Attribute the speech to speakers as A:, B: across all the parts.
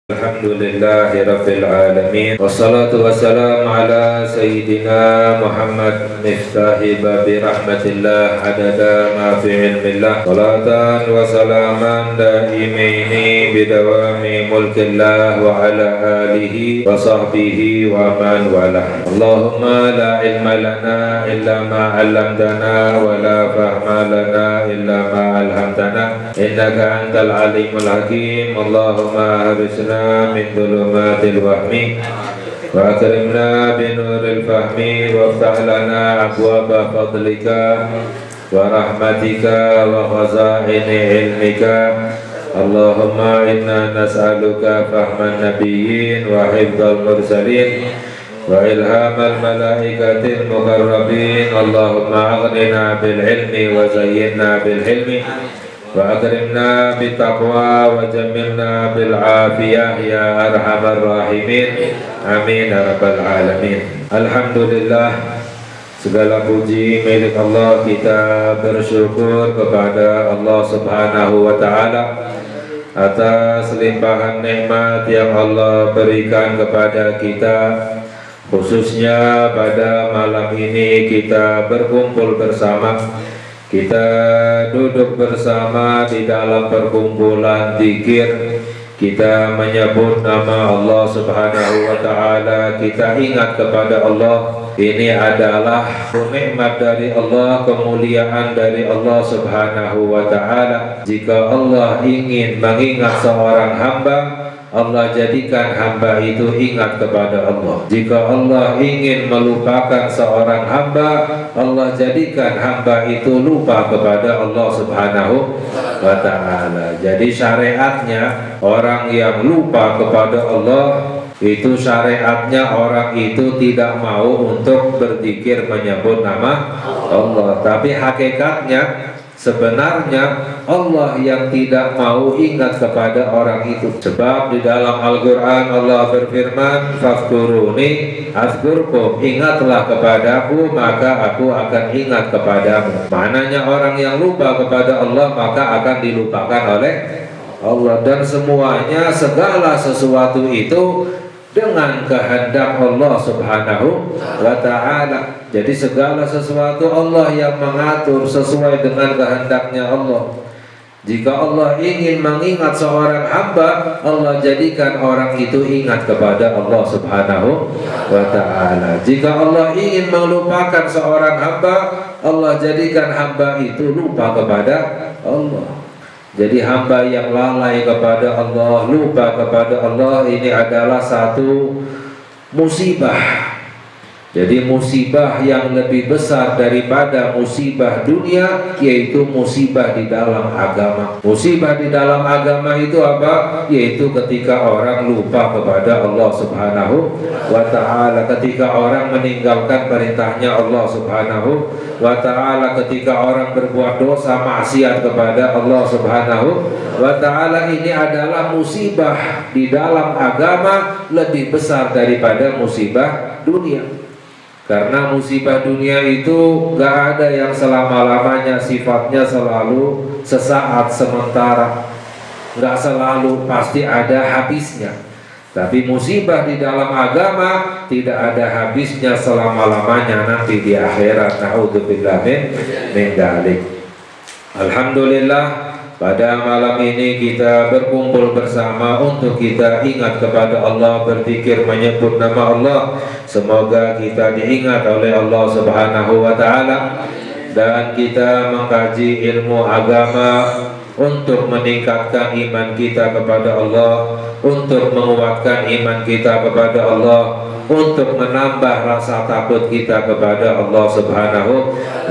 A: Alhamdulillahi Rabbil Alamin. Wassalatu wassalamu ala Sayyidina Muhammad Miftahi babi rahmatillah adada ma fi ilmillah. Salatan wa salaman daimaini bidawami mulkillah wa ala alihi wa sahbihi wa man walah. Allahumma la ilma lana illa ma 'allamtana wa la fahma lana illa ma 'allamtana innaka antal alimul hakim. Allahumma habisna min dhulumatil wahmi wa akrimna binuril fahmi waftah lana abwaba fadlika wa rahmatika wa khazaini ilmika. Allahumma inna nas'aluka fahman nabiyyin wa hifdzal mursalin wa ilhamal malaikatil muqarrabin. Allahumma aghnina bil ilmi wa zayyinna bil hilmi wa akrimna bit taqwa wa jammilna bil afiyah ya arhamar rahimin. Amin ya rabbal alamin. Alhamdulillah, segala puji milik Allah. Kita bersyukur kepada Allah Subhanahu wa taala atas limpahan nikmat yang Allah berikan kepada kita, khususnya pada malam ini kita berkumpul bersama. Kita duduk bersama di dalam perkumpulan zikir. Kita menyebut nama Allah Subhanahu wa taala. Kita ingat kepada Allah. Ini adalah nikmat dari Allah, kemuliaan dari Allah Subhanahu wa taala. Jika Allah ingin mengingat seorang hamba, Allah jadikan hamba itu ingat kepada Allah. Jika Allah ingin melupakan seorang hamba, Allah jadikan hamba itu lupa kepada Allah Subhanahu wa ta'ala. Jadi syariatnya orang yang lupa kepada Allah, itu syariatnya orang itu tidak mau untuk berzikir menyebut nama Allah. Tapi hakikatnya sebenarnya Allah yang tidak mau ingat kepada orang itu. Sebab di dalam Al-Quran Allah berfirman, "Fadhkuruni azkurkum." Ingatlah kepadaku maka aku akan ingat kepadamu. Maknanya orang yang lupa kepada Allah maka akan dilupakan oleh Allah. Dan semuanya, segala sesuatu itu dengan kehendak Allah Subhanahu wa ta'ala. Jadi segala sesuatu Allah yang mengatur sesuai dengan kehendaknya Allah. Jika Allah ingin mengingat seorang hamba, Allah jadikan orang itu ingat kepada Allah Subhanahu wa ta'ala. Jika Allah ingin melupakan seorang hamba, Allah jadikan hamba itu lupa kepada Allah. Jadi hamba yang lalai kepada Allah, lupa kepada Allah, ini adalah satu musibah. Jadi musibah yang lebih besar daripada musibah dunia, yaitu musibah di dalam agama. Musibah di dalam agama itu apa? Yaitu ketika orang lupa kepada Allah Subhanahu wa ta'ala, ketika orang meninggalkan perintahnya Allah Subhanahu wa ta'ala, ketika orang berbuat dosa maksiat kepada Allah Subhanahu wa ta'ala. Ini adalah musibah di dalam agama lebih besar daripada musibah dunia. Karena musibah dunia itu gak ada yang selama-lamanya, sifatnya selalu sesaat sementara, gak selalu pasti ada habisnya. Tapi musibah di dalam agama tidak ada habisnya selama-lamanya nanti di akhirat. Na'udzubillah min dzalik. Alhamdulillah, pada malam ini kita berkumpul bersama untuk kita ingat kepada Allah, berzikir menyebut nama Allah. Semoga kita diingat oleh Allah Subhanahu wa ta'ala, dan kita mengkaji ilmu agama untuk meningkatkan iman kita kepada Allah, untuk menguatkan iman kita kepada Allah, untuk menambah rasa takut kita kepada Allah Subhanahu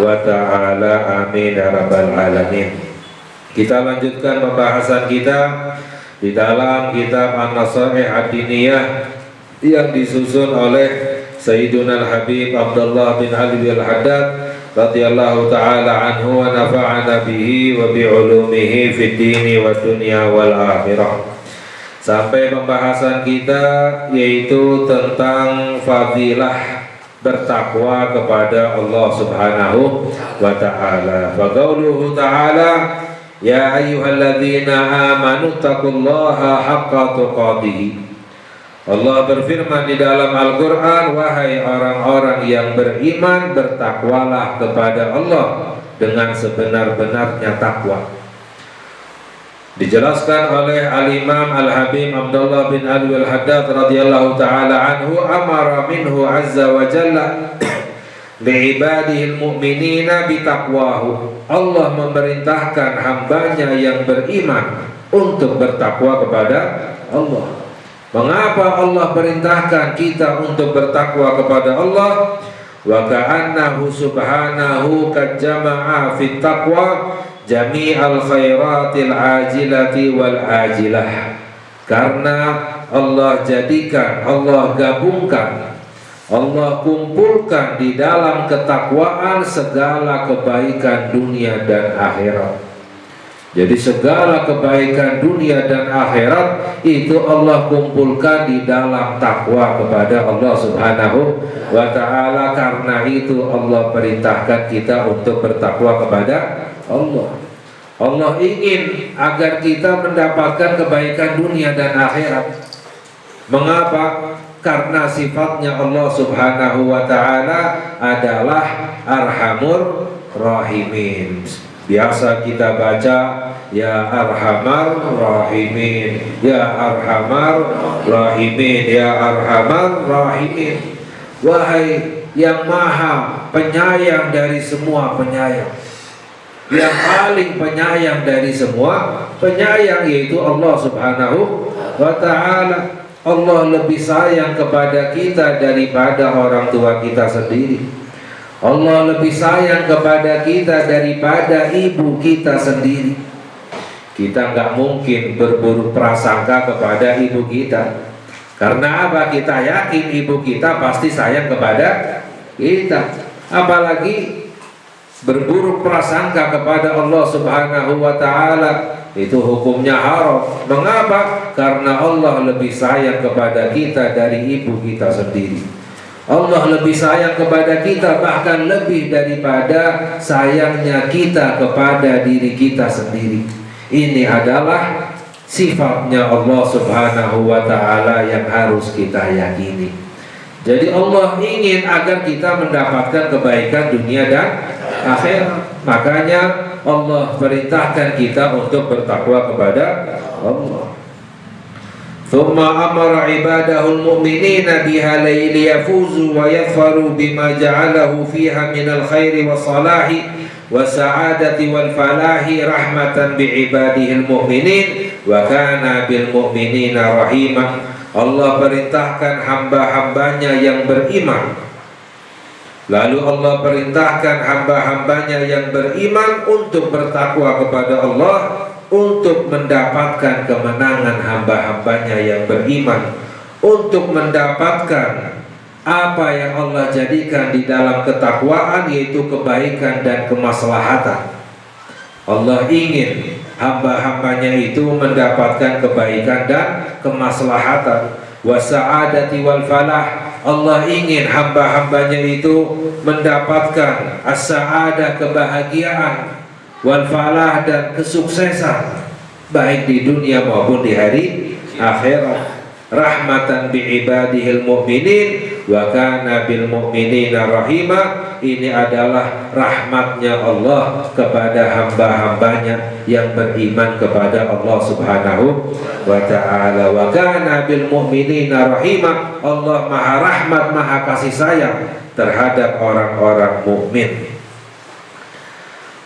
A: wa ta'ala. Amin ya rabbal alamin. Kita lanjutkan pembahasan kita di dalam kitab An-Nasaih Ad-Diniyah yang disusun oleh Sayyiduna Al-Habib Abdullah bin Ali Al-Haddad radhiyallahu ta'ala anhu wa nafa'ana bihi wa bi'ulumihi fid dini wa dunya wal akhirah. Sampai pembahasan kita yaitu tentang fadilah bertakwa kepada Allah Subhanahu wa ta'ala. Fa qauluhu ta'ala Ya ayyuhalladzina amanu taqullaha haqqa tuqatih. Allah berfirman di dalam Al-Quran, wahai orang-orang yang beriman, bertakwalah kepada Allah dengan sebenar-benarnya takwa. Dijelaskan oleh Al-Imam Al-Habib Abdullah bin Alwi Al-Haddad radhiyallahu ta'ala anhu, amara minhu azza wa jalla li'ibadihil mu'minina bitaqwahu. Allah memerintahkan hambanya yang beriman untuk bertakwa kepada Allah. Mengapa Allah perintahkan kita untuk bertakwa kepada Allah? Wa ka'annahu subhanahu qad jama'a fit taqwa jami'al khairatil ajilati wal ajilah. Karena Allah jadikan, Allah gabungkan, Allah kumpulkan di dalam ketakwaan segala kebaikan dunia dan akhirat. Jadi segala kebaikan dunia dan akhirat itu Allah kumpulkan di dalam takwa kepada Allah Subhanahu wa ta'ala. Karena itu Allah perintahkan kita untuk bertakwa kepada Allah. Allah ingin agar kita mendapatkan kebaikan dunia dan akhirat. Mengapa? Karena sifatnya Allah Subhanahu wa ta'ala adalah Arhamur Rahimin. Biasa kita baca Ya Arhamar Rahimin, Ya Arhamar Rahimin, Ya Arhamar Rahimin. Wahai yang maha penyayang dari semua penyayang, yang paling penyayang dari semua penyayang, yaitu Allah Subhanahu wa ta'ala. Allah lebih sayang kepada kita daripada orang tua kita sendiri. Allah lebih sayang kepada kita daripada ibu kita sendiri. Kita nggak mungkin berburuk prasangka kepada ibu kita. Karena apa? Kita yakin ibu kita pasti sayang kepada kita. Apalagi berburuk prasangka kepada Allah Subhanahu wa ta'ala, itu hukumnya haram. Mengapa? Karena Allah lebih sayang kepada kita dari ibu kita sendiri. Allah lebih sayang kepada kita, bahkan lebih daripada sayangnya kita kepada diri kita sendiri. Ini adalah sifatnya Allah Subhanahu wa ta'ala yang harus kita yakini. Jadi Allah ingin agar kita mendapatkan kebaikan dunia dan akhirat. Makanya Allah perintahkan kita untuk bertakwa kepada Allah. Thumma amara ibadahul mu'minina biha liyafuzu wa yadhfaru bima ja'alahu fiha minal khairi wa salahi wa sa'adati wal falahi rahmatan bi'ibadihil mu'minin wa kana bil mu'minina rahimah. Allah perintahkan hamba-hambanya yang beriman. Lalu Allah perintahkan hamba-hambanya yang beriman untuk bertakwa kepada Allah, untuk mendapatkan kemenangan hamba-hambanya yang beriman, untuk mendapatkan apa yang Allah jadikan di dalam ketakwaan, yaitu kebaikan dan kemaslahatan. Allah ingin hamba-hambanya itu mendapatkan kebaikan dan kemaslahatan. Wasa'adati wal falah, Allah ingin hamba-hambanya itu mendapatkan as-sa'adah, kebahagiaan, wal falah, dan kesuksesan, baik di dunia maupun di hari akhirat. Rahmatan bi'ibadihil mu'minin wa kana bil mu'minina rahimah. Ini adalah rahmatnya Allah kepada hamba-hambanya yang beriman kepada Allah Subhanahu wa ta'ala. Wa kana bil mu'minina rahimah. Allah maha rahmat, maha kasih sayang terhadap orang-orang mukmin.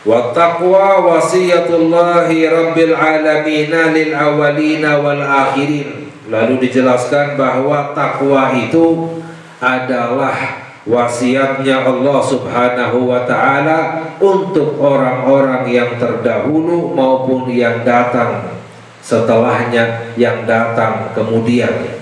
A: Wa taqwa wasiyatullahi rabbil alamin lil awalina wal akhirin. Lalu dijelaskan bahwa takwa itu adalah wasiatnya Allah Subhanahu wa ta'ala untuk orang-orang yang terdahulu maupun yang datang setelahnya, yang datang kemudian.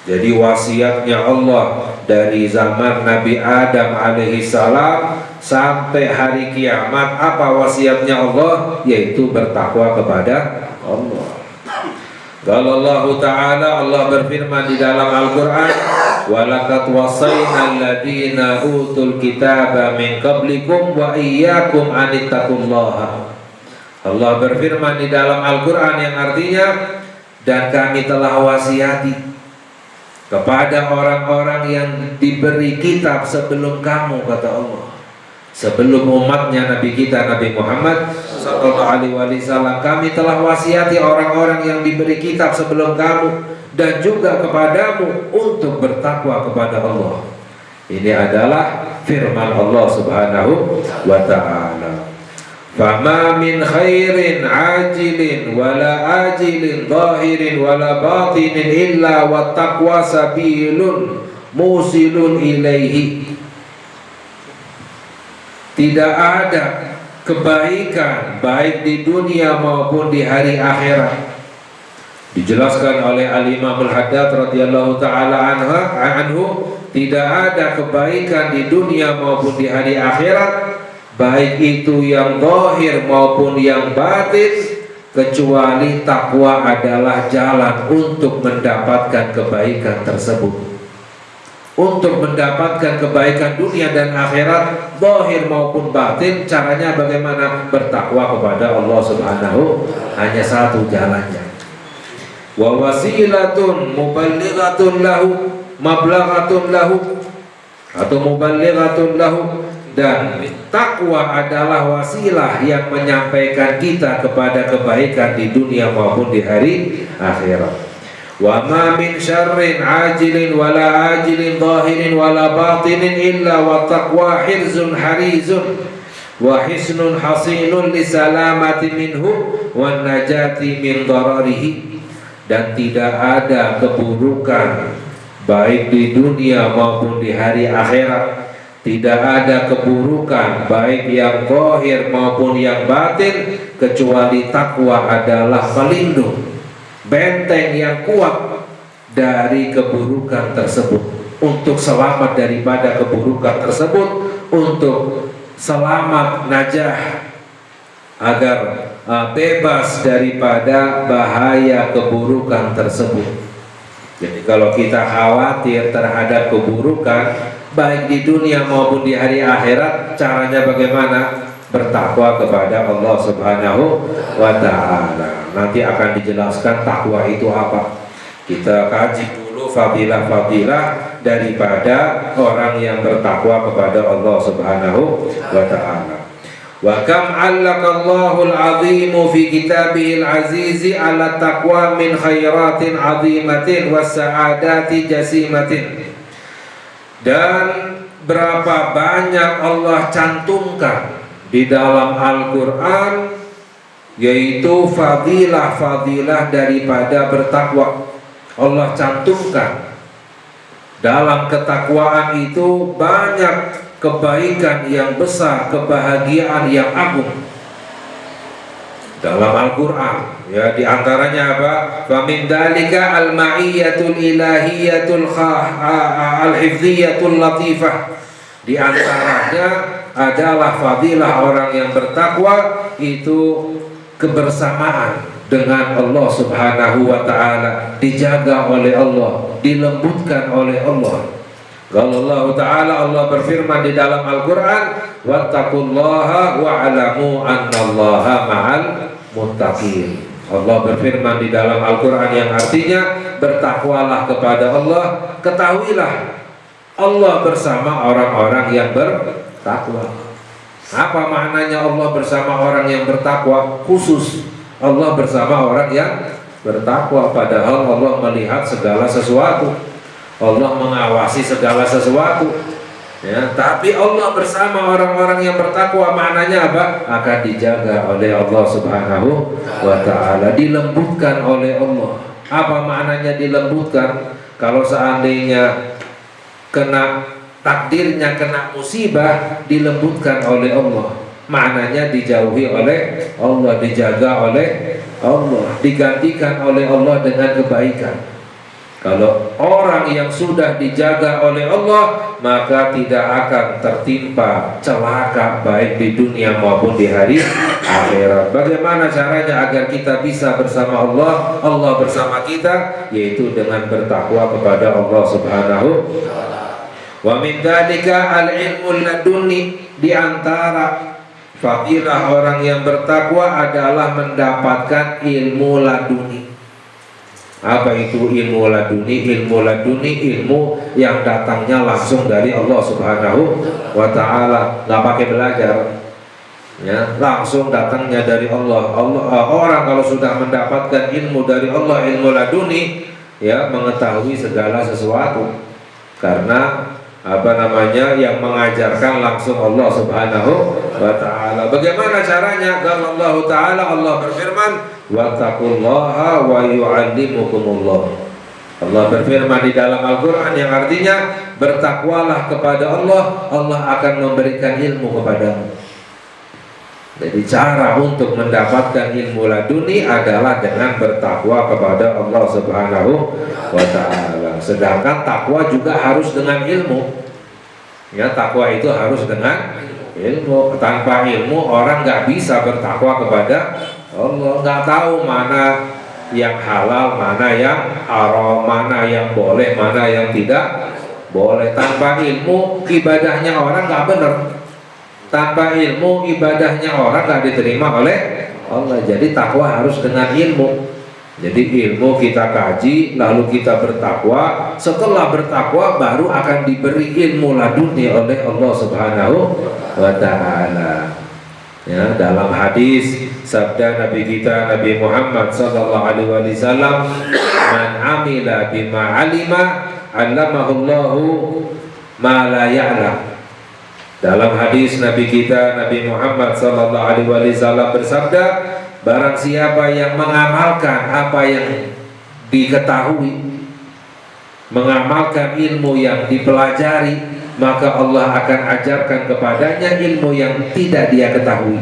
A: Jadi wasiatnya Allah dari zaman Nabi Adam alaihissalam sampai hari kiamat, apa wasiatnya Allah? Yaitu bertakwa kepada Allah. Kalau Allah Ta'ala, Allah berfirman di dalam Al-Quran, walaqad wasaina alladziina utul kitaba min qablikum wa iyyakum anittaqullaha. Allah berfirman di dalam Al-Quran yang artinya, dan kami telah wasiati kepada orang-orang yang diberi kitab sebelum kamu, kata Allah, sebelum umatnya Nabi kita Nabi Muhammad sallallahu alaihi wasallam, kami telah wasiati orang-orang yang diberi kitab sebelum kamu dan juga kepadamu untuk bertakwa kepada Allah. Ini adalah firman Allah Subhanahu wa ta'ala. Fama min khairin ajilin wala ajilin zahirin wala batinin illa wa taqwa sabilun musilun ilaihi. Tidak ada kebaikan baik di dunia maupun di hari akhirat. Dijelaskan oleh Al-Imam Al-Haddad radhiyallahu ta'ala anhu, tidak ada kebaikan di dunia maupun di hari akhirat, baik itu yang zahir maupun yang batin, kecuali takwa adalah jalan untuk mendapatkan kebaikan tersebut. Untuk mendapatkan kebaikan dunia dan akhirat, zahir maupun batin, caranya bagaimana? Bertakwa kepada Allah Subhanahu, hanya satu jalannya. Wa wasilatun muballighatun lahu mablaghatun lahu, atau muballighatun lahu, dan takwa adalah wasilah yang menyampaikan kita kepada kebaikan di dunia maupun di hari akhirat. Wa ma min syarrin ajilin wala ajilin zahirin wala batinin illa wa taqwa hirzun harizun wa hisnun hasinun li salamati minhu wan najati min dararihi. Dan tidak ada keburukan baik di dunia maupun di hari akhirat, tidak ada keburukan baik yang zahir maupun yang batin, kecuali takwa adalah pelindung, benteng yang kuat dari keburukan tersebut. Untuk selamat daripada keburukan tersebut, untuk selamat najah, agar bebas daripada bahaya keburukan tersebut. Jadi kalau kita khawatir terhadap keburukan baik di dunia maupun di hari akhirat, caranya bagaimana? Bertakwa kepada Allah Subhanahu wa ta'ala. Nanti akan dijelaskan takwa itu apa. Kita kaji dulu fadilah-fadilah daripada orang yang bertakwa kepada Allah Subhanahu wa ta'ala. Wa kam 'allaqallahu al-'azim fi kitabihil aziz 'ala taqwa min khairatin 'azimatin was sa'adati jasimatin. Dan berapa banyak Allah cantumkan di dalam Al-Qur'an, yaitu fadilah-fadilah daripada bertakwa. Allah cantumkan dalam ketakwaan itu banyak kebaikan yang besar, kebahagiaan yang agung dalam Al-Quran. Ya, di antaranya apa? Famin dalika al-ma'iyyatul ilahiyatul al-hifziyatul latifah. Di antaranya adalah fadilah orang yang bertakwa itu kebersamaan dengan Allah Subhanahu wa ta'ala, dijaga oleh Allah, dilembutkan oleh Allah. Kalau Allah Ta'ala, Allah berfirman di dalam Al-Quran, wattaqullaha wa'alamu annallaha ma'al muttaqin. Allah berfirman di dalam Al-Quran yang artinya, bertakwalah kepada Allah, ketahuilah Allah bersama orang-orang yang bertakwa. Apa maknanya Allah bersama orang yang bertakwa? Khusus Allah bersama orang yang bertakwa, padahal Allah melihat segala sesuatu, Allah mengawasi segala sesuatu, ya. Tapi Allah bersama orang-orang yang bertakwa, maknanya apa? Akan dijaga oleh Allah Subhanahu wa ta'ala, dilembutkan oleh Allah. Apa maknanya dilembutkan? Kalau seandainya takdirnya kena musibah, dilembutkan oleh Allah, maknanya dijauhi oleh Allah, dijaga oleh Allah, digantikan oleh Allah dengan kebaikan. Kalau orang yang sudah dijaga oleh Allah, maka tidak akan tertimpa celaka baik di dunia maupun di hari akhirat. Bagaimana caranya agar kita bisa bersama Allah, Allah bersama kita? Yaitu dengan bertakwa kepada Allah Subhanahu wa ta'ala. Wa min dzalika al-ilmul ladunni, di antara Fadilah orang yang bertakwa adalah mendapatkan ilmu laduni. Apa itu ilmu laduni? Ilmu laduni, ilmu yang datangnya langsung dari Allah Subhanahu wa ta'ala, nggak pakai belajar, ya, langsung datangnya dari Allah. Orang kalau sudah mendapatkan ilmu dari Allah, ilmu laduni, ya, mengetahui segala sesuatu, karena yang mengajarkan langsung Allah Subhanahu wa ta'ala. Bagaimana caranya? Kalau Allah ta'ala, Allah berfirman, wattaqullaha wa yu'allimukumullah. Allah berfirman di dalam Al-Quran yang artinya bertakwalah kepada Allah, Allah akan memberikan ilmu kepadamu. Jadi cara untuk mendapatkan ilmu laduni adalah dengan bertakwa kepada Allah Subhanahu wa ta'ala. Sedangkan takwa juga harus dengan ilmu. Ya, takwa itu harus dengan ilmu. Tanpa ilmu orang nggak bisa bertakwa kepada Allah. Nggak tahu mana yang halal, mana yang haram, mana yang boleh, mana yang tidak boleh. Tanpa ilmu ibadahnya orang nggak benar. Tanpa ilmu ibadahnya orang gak diterima oleh Allah. Jadi takwa harus dengan ilmu. Jadi ilmu kita kaji, lalu kita bertakwa. Setelah bertakwa baru akan diberi ilmu laduni oleh Allah Subhanahu wa ta'ala. Ya, dalam hadis sabda Nabi kita Nabi Muhammad sallallahu alaihi wasallam, man amila bima alima allamahullahu ma la ya'lam. Dalam hadis Nabi kita Nabi Muhammad sallallahu alaihi wasallam bersabda, barang siapa yang mengamalkan apa yang diketahui, mengamalkan ilmu yang dipelajari, maka Allah akan ajarkan kepadanya ilmu yang tidak dia ketahui.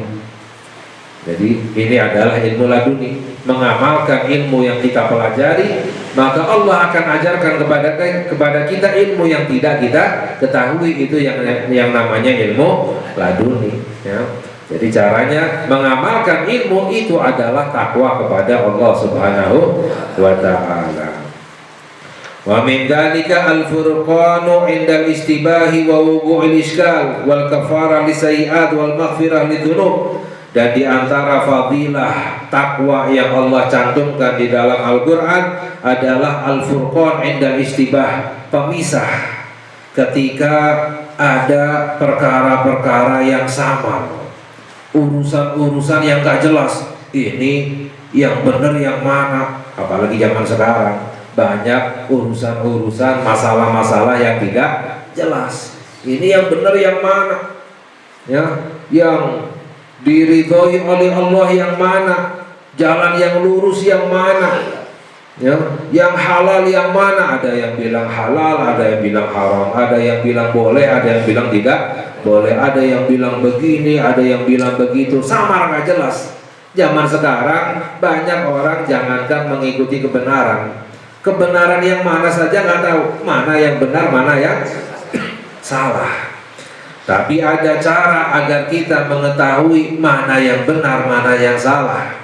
A: Jadi ini adalah ilmu laduni, mengamalkan ilmu yang kita pelajari, maka Allah akan ajarkan kepada kita ilmu yang tidak kita ketahui. Itu yang namanya ilmu laduni, ya. Jadi caranya mengamalkan ilmu itu adalah takwa kepada Allah Subhanahu wa ta'ala. Wa min dzalika al-furqanu 'inda al-istibahi wa wuqu'il iskal wal kafarah lisayiat wal maghfirah lidzunub. Dan di antara fadilah takwa yang Allah cantumkan di dalam Al-Quran adalah al-furqan indal istibah, pemisah ketika ada perkara-perkara yang sama, urusan-urusan yang gak jelas. Ini yang benar yang mana? Apalagi zaman sekarang banyak urusan-urusan, masalah-masalah yang tidak jelas. Ini yang benar yang mana? Ya, yang diridhoi oleh Allah yang mana, jalan yang lurus yang mana, ya, yang halal yang mana. Ada yang bilang halal, ada yang bilang haram, ada yang bilang boleh, ada yang bilang tidak boleh, ada yang bilang begini, ada yang bilang begitu, samar nggak jelas. Zaman sekarang banyak orang jangankan mengikuti kebenaran yang mana saja nggak tahu, mana yang benar, mana yang salah. Tapi ada cara agar kita mengetahui mana yang benar, mana yang salah,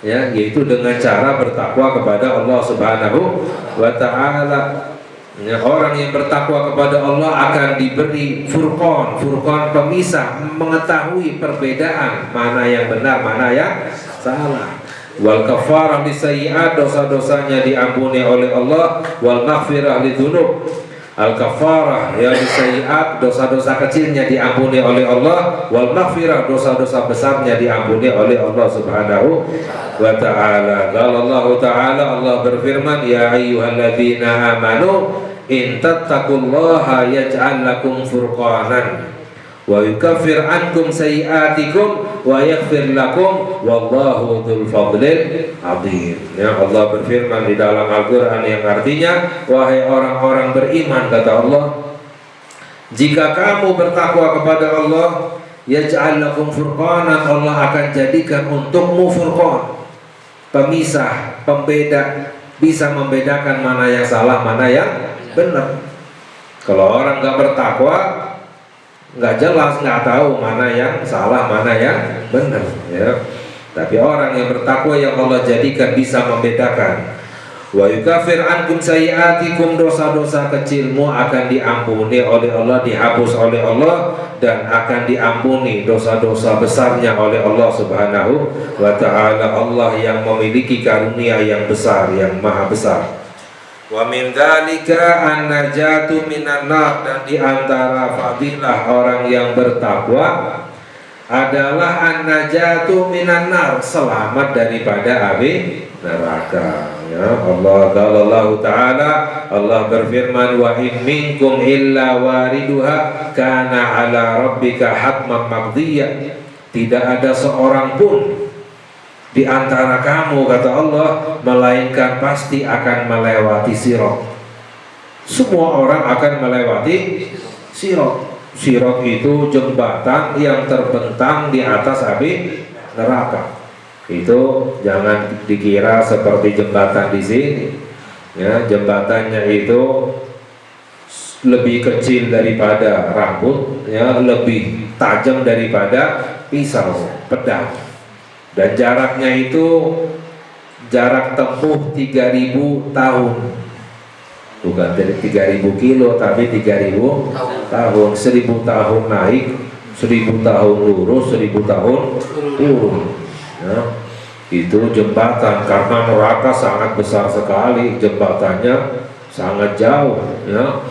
A: ya, yaitu dengan cara bertakwa kepada Allah Subhanahu wa ta'ala. Ya, orang yang bertakwa kepada Allah akan diberi furqan pemisah, mengetahui perbedaan mana yang benar, mana yang salah. Wal kafarah lisayiat, dosa-dosanya diampuni oleh Allah. Wal maghfirah lidzunub, al-kafarah ya lisayiat, dosa-dosa kecilnya diampuni oleh Allah. Wal maghfirah, dosa-dosa besarnya diampuni oleh Allah Subhanahu wa ta'ala. Qala Allah ta'ala, Allah berfirman, ya ayyuhalladzina amanu in tattaqullaha yaj'al lakum furqanan wa yukaffir ankum sayiatikum wa yaghfir lakum wallahu dzul fadlil adzim. Ya, Allah berfirman di dalam Al-Qur'an yang artinya, wahai orang-orang beriman, kata Allah, jika kamu bertakwa kepada Allah, yaj'al lakum furqanan, Allah akan jadikan untukmu furqan, pemisah, pembeda, bisa membedakan mana yang salah, mana yang benar. Kalau orang nggak bertakwa, nggak jelas, nggak tahu mana yang salah, mana yang benar, ya. Tapi orang yang bertakwa yang Allah jadikan bisa membedakan. Wa yukaffir ankum sayyi'atikum, dosa-dosa kecilmu akan diampuni oleh Allah, dihapus oleh Allah, dan akan diampuni dosa-dosa besarnya oleh Allah Subhanahu wa ta'ala. Allah yang memiliki karunia yang besar, yang maha besar. Wa min dzalika an-najatu minan nar, dan di antara fadilah orang yang bertakwa adalah an-najatu minan nar, selamat daripada api neraka. Ya, Allah Ta'ala, Allah berfirman, wa in minkum illa wariduha kana ala rabbika hatman maqdiyya. Tidak ada seorang pun di antara kamu, kata Allah, melainkan pasti akan melewati sirat. Semua orang akan melewati sirat. Sirat itu jembatan yang terbentang di atas api neraka. Itu jangan dikira seperti jembatan di sini. Ya, jembatannya itu lebih kecil daripada rambut, ya, lebih tajam daripada pisau, pedang. Dan jaraknya itu jarak tempuh 3000 tahun. Bukan dari 3000 kilo, tapi 3000 tahun. 1000 tahun naik, 1000 tahun lurus, 1000 tahun turun. Ya, itu jembatan, karena neraka sangat besar sekali, jembatannya sangat jauh. Ya,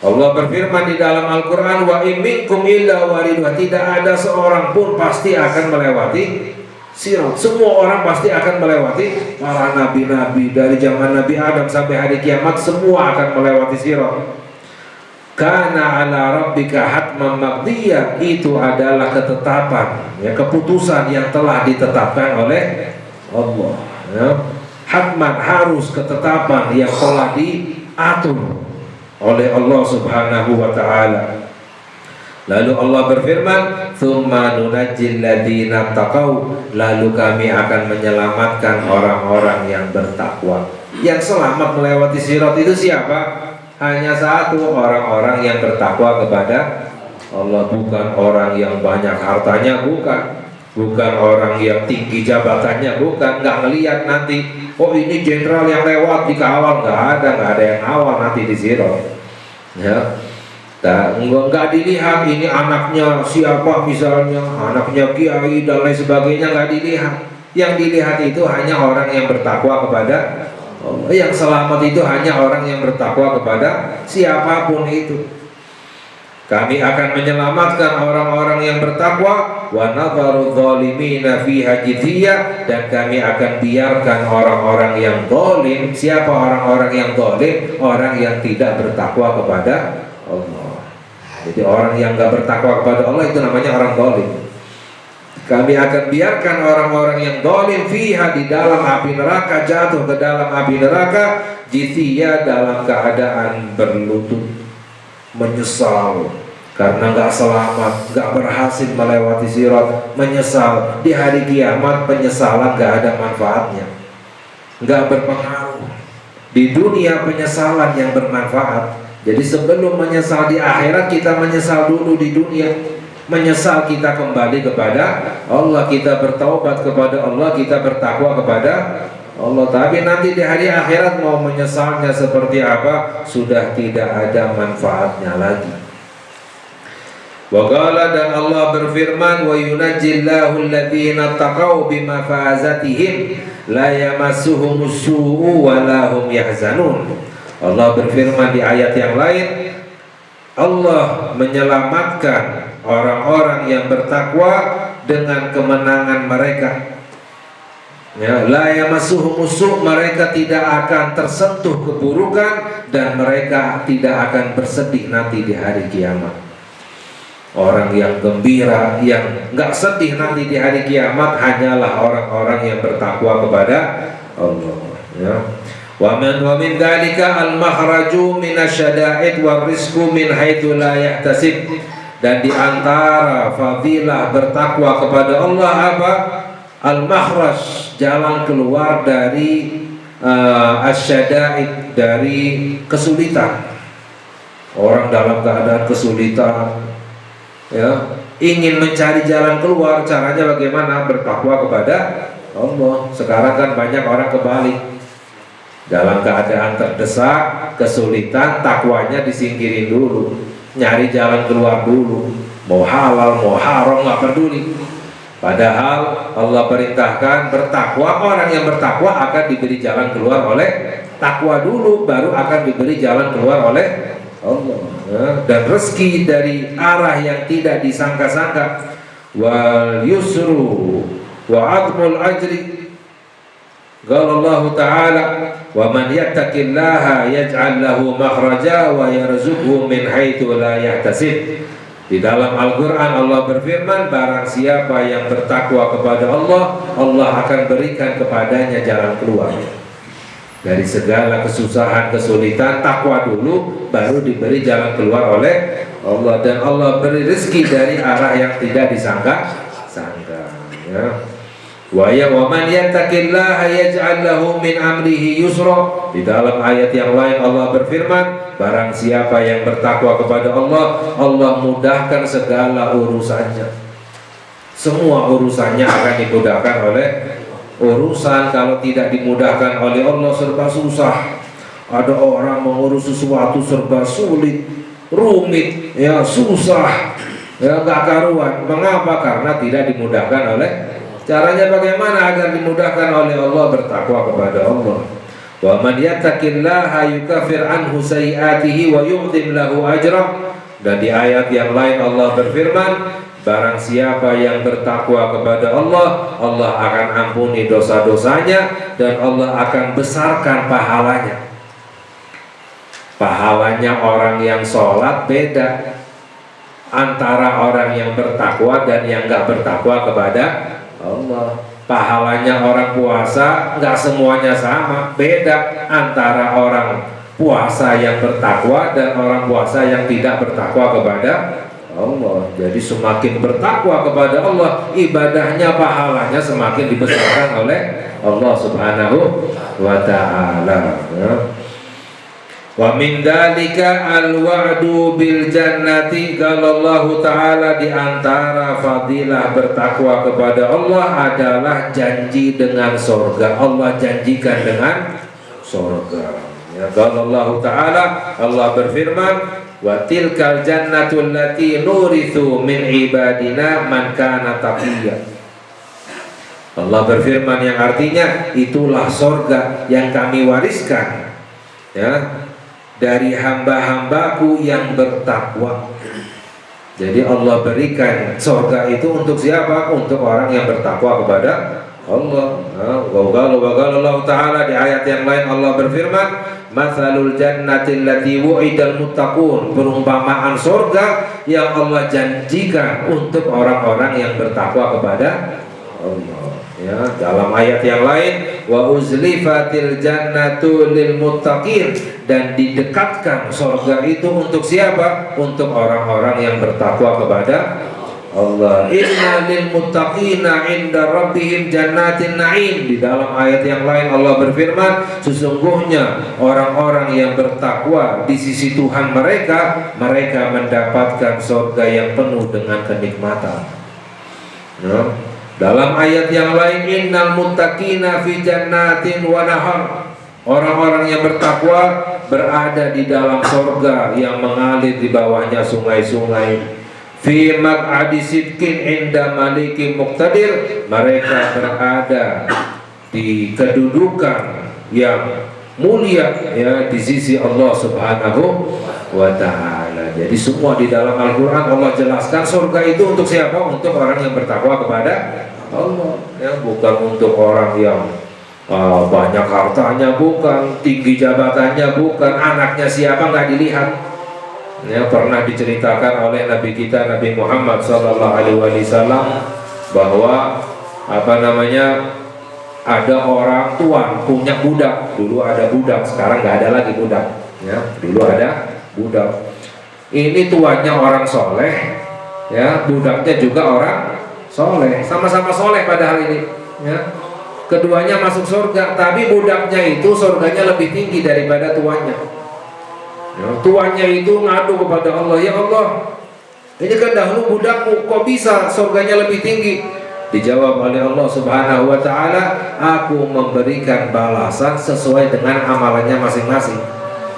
A: Allah berfirman di dalam Al-Quran, wa in minkum illa wariduha, tidak ada seorang pun pasti akan melewati sirat. Semua orang pasti akan melewati. Para nabi-nabi dari zaman Nabi Adam sampai hari kiamat semua akan melewati sirat. Kana ala rabbika hatman maqdiyya, itu adalah ketetapan, ya, keputusan yang telah ditetapkan oleh Allah. Ya. Hatman, harus, ketetapan yang telah diatur oleh Allah Subhanahu wa ta'ala. Lalu Allah berfirman, tsumma nunajjil ladzina taqaw, lalu kami akan menyelamatkan orang-orang yang bertakwa. Yang selamat melewati sirat itu siapa? Hanya satu, orang-orang yang bertakwa kepada Allah. Bukan orang yang banyak hartanya, bukan orang yang tinggi jabatannya, bukan. Nggak ngelihat nanti, oh ini jenderal yang lewat dikawal, nggak ada yang awal nanti di sirat. Ya, nggak dilihat ini anaknya siapa, misalnya anaknya kiai dan lain sebagainya, nggak dilihat. Yang dilihat itu hanya orang yang bertakwa kepada Allah. Yang selamat itu hanya orang yang bertakwa kepada siapapun itu. Kami akan menyelamatkan orang-orang yang bertakwa, wa nadharu dzalimina fiha jithiya, dan kami akan biarkan orang-orang yang zalim. Siapa orang-orang yang zalim? Orang yang tidak bertakwa kepada Allah. Jadi orang yang enggak bertakwa kepada Allah itu namanya orang zalim. Kami akan biarkan orang-orang yang zalim fiha, di dalam api neraka, jatuh ke dalam api neraka, jithiya, dalam keadaan berlutut, menyesal karena nggak selamat, nggak berhasil melewati sirat, menyesal. Di hari kiamat penyesalan nggak ada manfaatnya, nggak berpengaruh. Di dunia penyesalan yang bermanfaat. Jadi sebelum menyesal di akhirat, kita menyesal dulu di dunia. Menyesal kita kembali kepada Allah, kita bertaubat kepada Allah, kita bertakwa kepada Allah. Tapi nanti di hari akhirat mau menyesalnya seperti apa, sudah tidak ada manfaatnya lagi. Wa qala, dan Allah berfirman, wa yunajjillahu alladhina taqaw bimafazatihim la yamassuhumus su'u wa la hum yahzanun. Allah berfirman di ayat yang lain, Allah menyelamatkan orang-orang yang bertakwa dengan kemenangan mereka. Ya, la yamassuhumus su', mereka tidak akan tersentuh keburukan dan mereka tidak akan bersedih nanti di hari kiamat. Orang yang gembira, yang nggak sedih nanti di hari kiamat hanyalah orang-orang yang bertakwa kepada Allah. Ya. Wa min dzalika al-makhraju minasyada'id warizqu min haitsu la yahtasib. Dan di antara fadilah bertakwa kepada Allah apa? Al-makhraj, jalan keluar dari asyada'id, dari kesulitan. Orang dalam keadaan kesulitan, ya, ingin mencari jalan keluar, caranya bagaimana? Bertakwa kepada Allah. Sekarang kan banyak orang kebalik. Dalam keadaan terdesak, kesulitan, takwanya disingkirin dulu, nyari jalan keluar dulu. Mau halal, mau haram, nggak peduli. Padahal Allah perintahkan bertakwa. Orang yang bertakwa akan diberi jalan keluar oleh takwa dulu, baru akan diberi jalan keluar oleh Allah. Dan rezeki dari arah yang tidak disangka-sangka. Wal yusru wa admul ajri. Qala Allah Ta'ala, wa man yattaqillaha yaj'al lahu makhraja wa yarzuqhu min haitsu la yahtasib. Di dalam Al-Quran Allah berfirman, barang siapa yang bertakwa kepada Allah, Allah akan berikan kepadanya jalan keluar dari segala kesusahan, kesulitan. Takwa dulu, baru diberi jalan keluar oleh Allah. Dan Allah beri rezeki dari arah yang tidak disangka-sangka, ya. Wa man yattaqillaha yaj'al lahu min amrihi yusra. Di dalam ayat yang lain Allah berfirman, barang siapa yang bertakwa kepada Allah, Allah mudahkan segala urusannya. Semua urusannya akan dimudahkan oleh urusan. Kalau tidak dimudahkan oleh Allah, serba susah. Ada orang mengurus sesuatu serba sulit, rumit, ya susah, ya nggak karuan. Mengapa? Karena tidak dimudahkan oleh. Caranya bagaimana agar dimudahkan oleh Allah? Bertakwa kepada Allah. Wa man yattaqillaha yukaffir anhu sayiatihi wa yu'dhim lahu ajra. Dan di ayat yang lain Allah berfirman, barang siapa yang bertakwa kepada Allah, Allah akan ampuni dosa-dosanya dan Allah akan besarkan pahalanya. Pahalanya orang yang sholat beda antara orang yang bertakwa dan yang gak bertakwa kepada Allah. Pahalanya orang puasa nggak semuanya sama, beda antara orang puasa yang bertakwa dan orang puasa yang tidak bertakwa kepada Allah. Jadi semakin bertakwa kepada Allah, ibadahnya, pahalanya semakin dibesarkan oleh Allah Subhanahu wa ta'ala, ya. Wa min dzalika al-wa'du bil jannati. Kalau Allah Ta'ala, di antara fadilah bertakwa kepada Allah adalah janji dengan surga. Allah janjikan dengan surga, ya. Kalau Allah Ta'ala, Allah berfirman, wa tilkal jannatu allati nurithu min ibadina man kana taqiyya. Allah berfirman yang artinya, itulah surga yang kami wariskan, ya, dari hamba-hambaku yang bertakwa. Jadi Allah berikan surga itu untuk siapa? Untuk orang yang bertakwa kepada Allah. Allah Ta'ala di ayat yang lain Allah berfirman, matsalul jannati allati wu'idal muttaqun. Perumpamaan surga yang Allah janjikan untuk orang-orang yang bertakwa kepada Allah, ya. Dalam ayat yang lain, wa uzlifatil jannatu lil muttaqin. Dan didekatkan surga itu untuk siapa? Untuk orang-orang yang bertakwa kepada Allah. Inna lil muttaqina inda rabbihim jannatin na'im. Di dalam ayat yang lain Allah berfirman, sesungguhnya orang-orang yang bertakwa di sisi Tuhan mereka mendapatkan surga yang penuh dengan kenikmatan, ya. Dalam ayat yang lain, innal muttaqina fi jannatin wa nahar. Orang-orang yang bertakwa berada di dalam surga yang mengalir di bawahnya sungai-sungai. Fi maq'adi sidqin inda malikin muqtadir. Mereka berada di kedudukan yang mulia, ya, di sisi Allah Subhanahu wa ta'ala. Jadi semua di dalam Al-Quran Allah jelaskan surga itu untuk siapa? Untuk orang yang bertakwa kepada Allah, ya, bukan untuk orang yang banyak hartanya, bukan, tinggi jabatannya, bukan, anaknya siapa nggak dilihat. Ya, pernah diceritakan oleh Nabi kita Nabi Muhammad SAW bahwa ada orang tua punya budak. Dulu ada budak, sekarang nggak ada lagi budak, ya. Dulu ada budak. Ini tuannya orang soleh, ya, budaknya juga orang soleh, sama-sama soleh padahal ini, ya. Keduanya masuk surga, tapi budaknya itu surganya lebih tinggi daripada tuannya, ya. Tuannya itu ngadu kepada Allah, ya Allah, ini kan dahulu budakmu, kok bisa surganya lebih tinggi? Dijawab oleh Allah Subhanahu wa taala, aku memberikan balasan sesuai dengan amalannya masing-masing.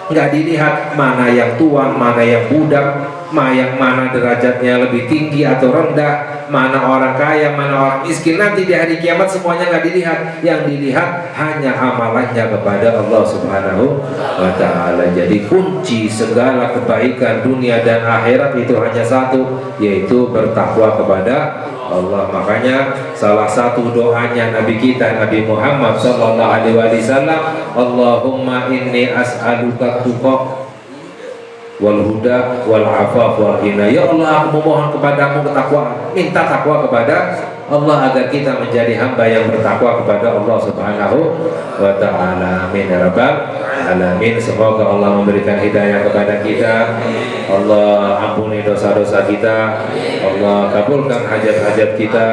A: Nggak dilihat mana yang tuan, mana yang budak, mana derajatnya lebih tinggi atau rendah, mana orang kaya, mana orang miskin. Nanti di hari kiamat semuanya nggak dilihat. Yang dilihat hanya amalannya kepada Allah Subhanahu wa ta'ala. Jadi kunci segala kebaikan dunia dan akhirat itu hanya satu, yaitu bertakwa kepada Allah. Makanya salah satu doanya Nabi kita, Nabi Muhammad sallallahu alaihi wasallam, Allahumma inni as'aluka tuqa wal huda wal afaf wal ghina. Ya Allah, aku memohon kepadamu ketakwaan, minta takwa kepada Allah agar kita menjadi hamba yang bertakwa kepada Allah Subhanahu wa ta'ala. Amin ya rabbal alamin. Semoga Allah memberikan hidayah kepada kita, Allah ampuni dosa-dosa kita, Allah kabulkan hajat-hajat kita.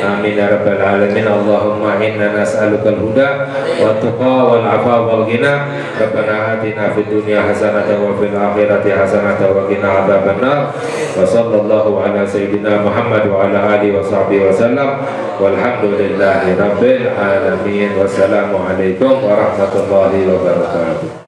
A: Amin ya rabbal alamin. Allahumma inna nas'alukal huda wa tuqa wal afa wal ghina. Rabbana atina fid dunya hasanatan wa fil akhirati hasanatan wa qina adzabannar. Wa sallallahu ala sayyidina Muhammad wa ala alihi wa sahbihi wasallam. Walhamdulillahi rabbil alamin. Wassalamualaikum warahmatullahi wabarakatuh.